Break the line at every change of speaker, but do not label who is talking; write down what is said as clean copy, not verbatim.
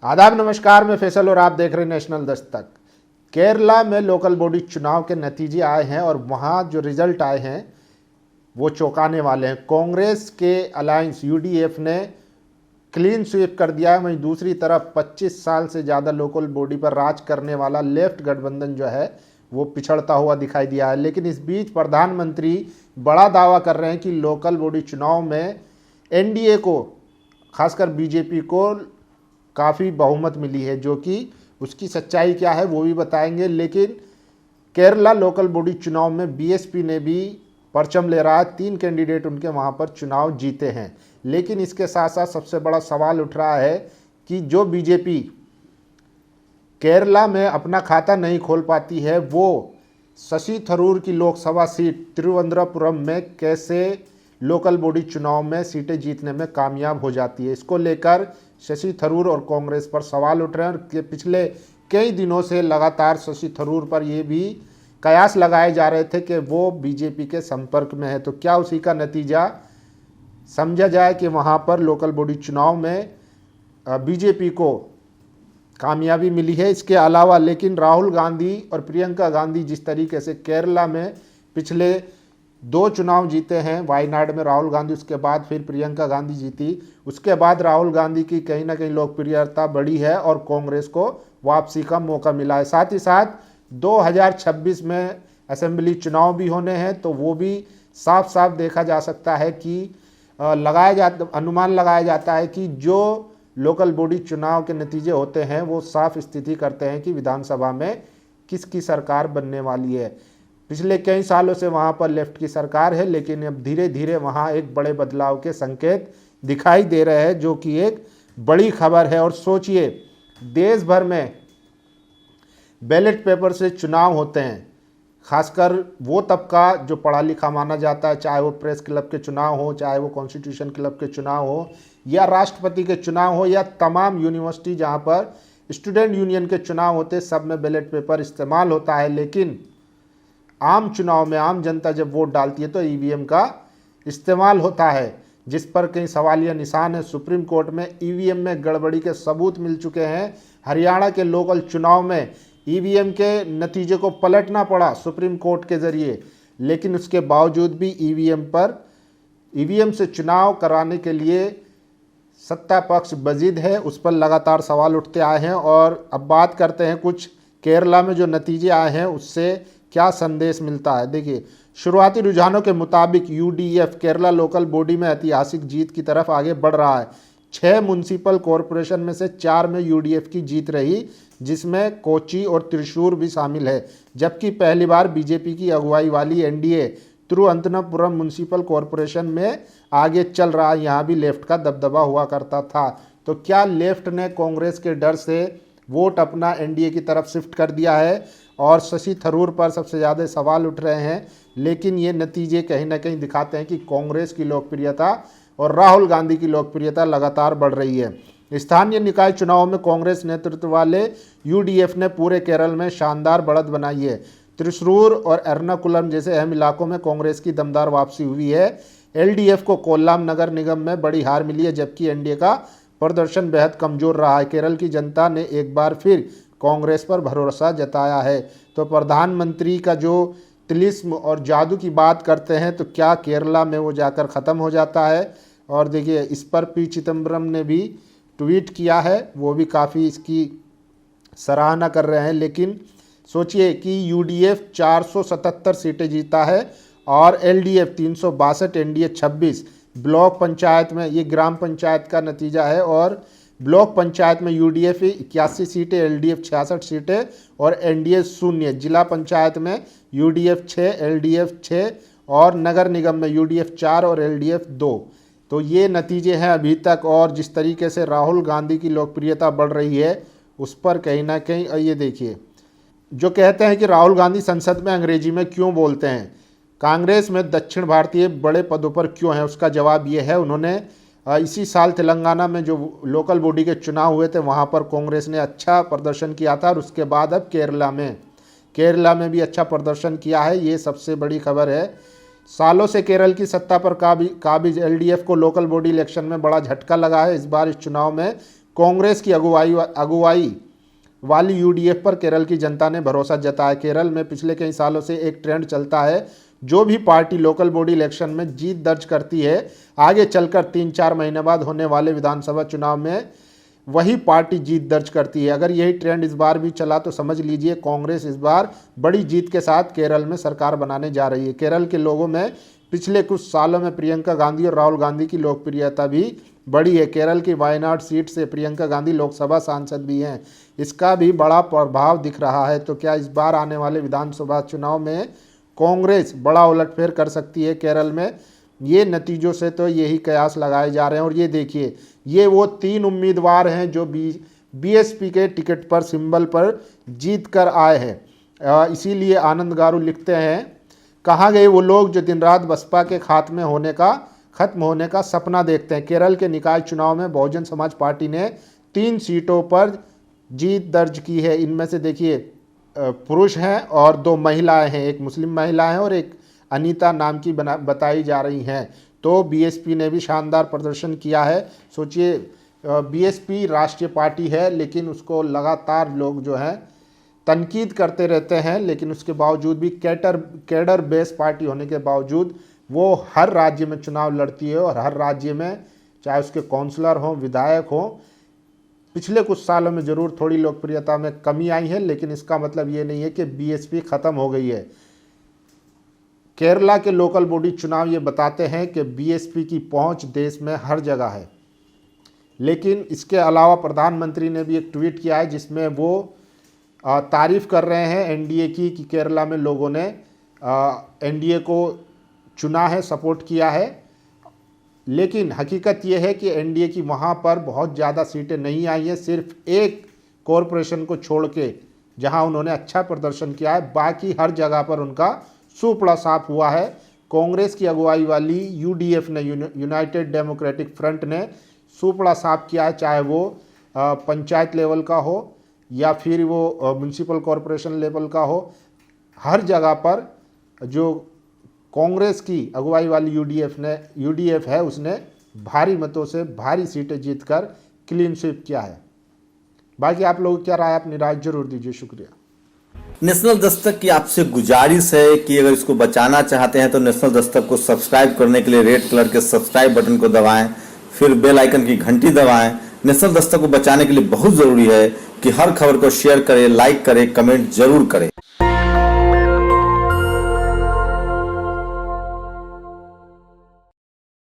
आदाब नमस्कार, मैं फैसल और आप देख रहे हैं नेशनल दस्तक। केरला में लोकल बॉडी चुनाव के नतीजे आए हैं और वहाँ जो रिजल्ट आए हैं वो चौंकाने वाले हैं। कांग्रेस के अलायंस यूडीएफ ने क्लीन स्वीप कर दिया है। वहीं दूसरी तरफ 25 साल से ज़्यादा लोकल बॉडी पर राज करने वाला लेफ्ट गठबंधन जो है वो पिछड़ता हुआ दिखाई दिया है। लेकिन इस बीच प्रधानमंत्री बड़ा दावा कर रहे हैं कि लोकल बॉडी चुनाव में एनडीए को, खासकर बीजेपी को काफ़ी बहुमत मिली है, जो कि उसकी सच्चाई क्या है वो भी बताएंगे। लेकिन केरला लोकल बॉडी चुनाव में बीएसपी ने भी परचम ले रहा है। 3 कैंडिडेट उनके वहाँ पर चुनाव जीते हैं। लेकिन इसके साथ साथ सबसे बड़ा सवाल उठ रहा है कि जो बीजेपी केरला में अपना खाता नहीं खोल पाती है, वो शशि थरूर की लोकसभा सीट तिरुवनंतपुरम में कैसे लोकल बॉडी चुनाव में सीटें जीतने में कामयाब हो जाती है। इसको लेकर शशि थरूर और कांग्रेस पर सवाल उठ रहे हैं कि पिछले कई दिनों से लगातार शशि थरूर पर ये भी कयास लगाए जा रहे थे कि वो बीजेपी के संपर्क में है। तो क्या उसी का नतीजा समझा जाए कि वहाँ पर लोकल बॉडी चुनाव में बीजेपी को कामयाबी मिली है। इसके अलावा लेकिन राहुल गांधी और प्रियंका गांधी जिस तरीके से केरला में पिछले 2 चुनाव जीते हैं, वायनाड में राहुल गांधी, उसके बाद फिर प्रियंका गांधी जीती, उसके बाद राहुल गांधी की कहीं ना कहीं लोकप्रियता बढ़ी है और कांग्रेस को वापसी का मौका मिला है। साथ ही साथ 2026 में असेंबली चुनाव भी होने हैं, तो वो भी साफ साफ देखा जा सकता है कि अनुमान लगाया जाता है कि जो लोकल बॉडी चुनाव के नतीजे होते हैं वो साफ स्थिति करते हैं कि विधानसभा में किसकी सरकार बनने वाली है। पिछले कई सालों से वहाँ पर लेफ्ट की सरकार है, लेकिन अब धीरे धीरे वहाँ एक बड़े बदलाव के संकेत दिखाई दे रहे हैं, जो कि एक बड़ी खबर है। और सोचिए, देश भर में बैलेट पेपर से चुनाव होते हैं, खासकर वो तबका जो पढ़ा लिखा माना जाता है, चाहे वो प्रेस क्लब के चुनाव हो, चाहे वो कॉन्स्टिट्यूशन क्लब के चुनाव हो, या राष्ट्रपति के चुनाव हो, या तमाम यूनिवर्सिटी जहाँ पर स्टूडेंट यूनियन के चुनाव होते, सब में बैलेट पेपर इस्तेमाल होता है। लेकिन आम चुनाव में आम जनता जब वोट डालती है तो ईवीएम का इस्तेमाल होता है, जिस पर कई सवालिया निशान है। सुप्रीम कोर्ट में ईवीएम में गड़बड़ी के सबूत मिल चुके हैं। हरियाणा के लोकल चुनाव में ईवीएम के नतीजे को पलटना पड़ा सुप्रीम कोर्ट के जरिए, लेकिन उसके बावजूद भी ईवीएम से चुनाव कराने के लिए सत्ता पक्ष बजिद है। उस पर लगातार सवाल उठते आए हैं। और अब बात करते हैं कुछ केरला में जो नतीजे आए हैं उससे क्या संदेश मिलता है। देखिए, शुरुआती रुझानों के मुताबिक यूडीएफ केरला लोकल बॉडी में ऐतिहासिक जीत की तरफ आगे बढ़ रहा है। 6 म्युनिसिपल कॉरपोरेशन में से 4 में यूडीएफ की जीत रही, जिसमें कोच्चि और त्रिशूर भी शामिल है। जबकि पहली बार बीजेपी की अगुवाई वाली एनडीए तिरुवनंतपुरम म्युनिसिपल कॉरपोरेशन में आगे चल रहा है। यहाँ भी लेफ्ट का दबदबा हुआ करता था। तो क्या लेफ्ट ने कांग्रेस के डर से वोट अपना एनडीए की तरफ शिफ्ट कर दिया है? और शशि थरूर पर सबसे ज़्यादा सवाल उठ रहे हैं। लेकिन ये नतीजे कहीं ना कहीं दिखाते हैं कि कांग्रेस की लोकप्रियता और राहुल गांधी की लोकप्रियता लगातार बढ़ रही है। स्थानीय निकाय चुनाव में कांग्रेस नेतृत्व वाले यूडीएफ ने पूरे केरल में शानदार बढ़त बनाई है। त्रिशूर और एर्नाकुलम जैसे अहम इलाकों में कांग्रेस की दमदार वापसी हुई है। एलडीएफ को कोल्लाम नगर निगम में बड़ी हार मिली है, जबकि एनडीए का प्रदर्शन बेहद कमजोर रहा है। केरल की जनता ने एक बार फिर कांग्रेस पर भरोसा जताया है। तो प्रधानमंत्री का जो तिलिस्म और जादू की बात करते हैं, तो क्या केरला में वो जाकर ख़त्म हो जाता है? और देखिए, इस पर पी चिदम्बरम ने भी ट्वीट किया है, वो भी काफ़ी इसकी सराहना कर रहे हैं। लेकिन सोचिए कि यूडीएफ 477 सीटें जीता है और एलडीएफ 362, एनडीए 26। ब्लॉक पंचायत में, ये ग्राम पंचायत का नतीजा है, और ब्लॉक पंचायत में यूडीएफ 81 सीटें, एलडीएफ 66 सीटें और एनडीए 0। जिला पंचायत में यूडीएफ 6, एलडीएफ 6 और नगर निगम में यूडीएफ 4 और एलडीएफ 2। तो ये नतीजे हैं अभी तक। और जिस तरीके से राहुल गांधी की लोकप्रियता बढ़ रही है उस पर कहीं ना कहीं, ये देखिए, जो कहते हैं कि राहुल गांधी संसद में अंग्रेजी में क्यों बोलते हैं, कांग्रेस में दक्षिण भारतीय बड़े पदों पर क्यों है, उसका जवाब ये है, उन्होंने इसी साल तेलंगाना में जो लोकल बॉडी के चुनाव हुए थे वहाँ पर कांग्रेस ने अच्छा प्रदर्शन किया था, और उसके बाद अब केरला में भी अच्छा प्रदर्शन किया है। ये सबसे बड़ी खबर है। सालों से केरल की सत्ता पर काबिज एलडीएफ को लोकल बॉडी इलेक्शन में बड़ा झटका लगा है। इस बार इस चुनाव में कांग्रेस की अगुवाई वाली यूडीएफ पर केरल की जनता ने भरोसा जताया। केरल में पिछले कई सालों से एक ट्रेंड चलता है, जो भी पार्टी लोकल बॉडी इलेक्शन में जीत दर्ज करती है, आगे चलकर 3-4 महीने बाद होने वाले विधानसभा चुनाव में वही पार्टी जीत दर्ज करती है। अगर यही ट्रेंड इस बार भी चला तो समझ लीजिए कांग्रेस इस बार बड़ी जीत के साथ केरल में सरकार बनाने जा रही है। केरल के लोगों में पिछले कुछ सालों में प्रियंका गांधी और राहुल गांधी की लोकप्रियता भी बढ़ी है। केरल की वायनाड सीट से प्रियंका गांधी लोकसभा सांसद भी हैं, इसका भी बड़ा प्रभाव दिख रहा है। तो क्या इस बार आने वाले विधानसभा चुनाव में कांग्रेस बड़ा उलटफेर कर सकती है केरल में? ये नतीजों से तो यही कयास लगाए जा रहे हैं। और ये देखिए, ये वो 3 उम्मीदवार हैं जो बीएसपी के टिकट पर सिंबल पर जीत कर आए हैं। इसीलिए आनंद गारू लिखते हैं, कहाँ गए वो लोग जो दिन रात बसपा के खत्म होने का सपना देखते हैं। केरल के निकाय चुनाव में बहुजन समाज पार्टी ने 3 सीटों पर जीत दर्ज की है। इनमें से देखिए पुरुष हैं और 2 महिलाएं हैं, एक मुस्लिम महिला है और एक अनीता नाम की बताई जा रही हैं। तो बीएसपी ने भी शानदार प्रदर्शन किया है। सोचिए, बीएसपी राष्ट्रीय पार्टी है, लेकिन उसको लगातार लोग जो हैं तनकीद करते रहते हैं, लेकिन उसके बावजूद भी कैडर बेस पार्टी होने के बावजूद वो हर राज्य में चुनाव लड़ती है और हर राज्य में चाहे उसके काउंसलर हों, विधायक हों, पिछले कुछ सालों में ज़रूर थोड़ी लोकप्रियता में कमी आई है, लेकिन इसका मतलब ये नहीं है कि बीएसपी ख़त्म हो गई है। केरला के लोकल बॉडी चुनाव ये बताते हैं कि बीएसपी की पहुंच देश में हर जगह है। लेकिन इसके अलावा प्रधानमंत्री ने भी एक ट्वीट किया है जिसमें वो तारीफ़ कर रहे हैं एनडीए की कि केरला में लोगों ने एनडीए को चुना है, सपोर्ट किया है। लेकिन हकीकत यह है कि एनडीए की वहाँ पर बहुत ज़्यादा सीटें नहीं आई हैं, सिर्फ एक कॉरपोरेशन को छोड़ के जहाँ उन्होंने अच्छा प्रदर्शन किया है, बाकी हर जगह पर उनका सुपड़ा साफ हुआ है। कांग्रेस की अगुवाई वाली यूडीएफ ने, यूनाइटेड डेमोक्रेटिक फ्रंट ने सुपड़ा साफ किया है, चाहे वो पंचायत लेवल का हो या फिर वो म्यूनसिपल कॉरपोरेशन लेवल का हो। हर जगह पर जो कांग्रेस की अगुवाई वाली यूडीएफ है उसने भारी मतों से भारी सीटें जीतकर क्लीन स्वीप किया है। बाकी आप लोग क्या राय, अपनी राय जरूर दीजिए। शुक्रिया।
नेशनल दस्तक की आपसे गुजारिश है कि अगर इसको बचाना चाहते हैं तो नेशनल दस्तक को सब्सक्राइब करने के लिए रेड कलर के सब्सक्राइब बटन को दबाएं, फिर बेल आइकन की घंटी दबाएं। नेशनल दस्तक को बचाने के लिए बहुत जरूरी है कि हर खबर को शेयर करें, लाइक करें, कमेंट जरूर करें।